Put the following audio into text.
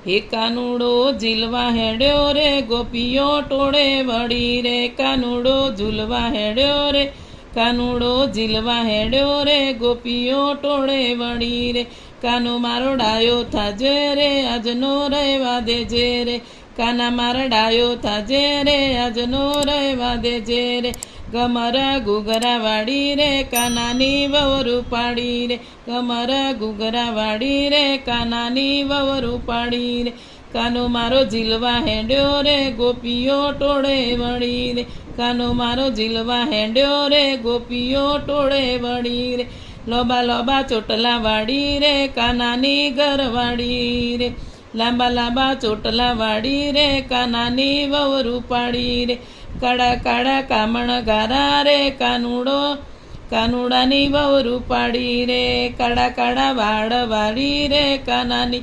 હે કાનુડો ઝીલવા હેડ્યો રે ગોપીઓ ટોળે વળી રે, કાનુડો ઝૂલવા હેડ્યો રે, કાનુડો ઝીલવા હેડ્યો રે ગોપીઓ ટોળે વળી રે, કાનો મારો ડાયો થાજે રે આજનો રહેવા દેજે રે, કાના મારા ડાયો થાજે રે આજનો રહેવા દેજે રે, ગમરા ઘૂઘરા વાળી રે કાનાની વવરું પાડી રે, ગમરા ઘૂઘરા વાળી રે કાનાની વવરું પાડી રે, કાનો મારો ઝીલવા હેડ્યો રે ગોપીઓ ટોળે વળી રે, કાનો મારો ઝીલવા હેડ્યો રે ગોપીઓ ટોળે વળી રે, લોબા લોબા ચોટલા વાળી રે કાનાની ઘરવાળી રે, લાંબા લાંબા ચોટલા વાળી રે કાનાની વવરું પાડી રે, કાળા કાળા કામણ ગારા રે કાનુડો કાનુડાની વવરું પાડી રે, કાળા કાળા વાળ વાળી રે કાનાની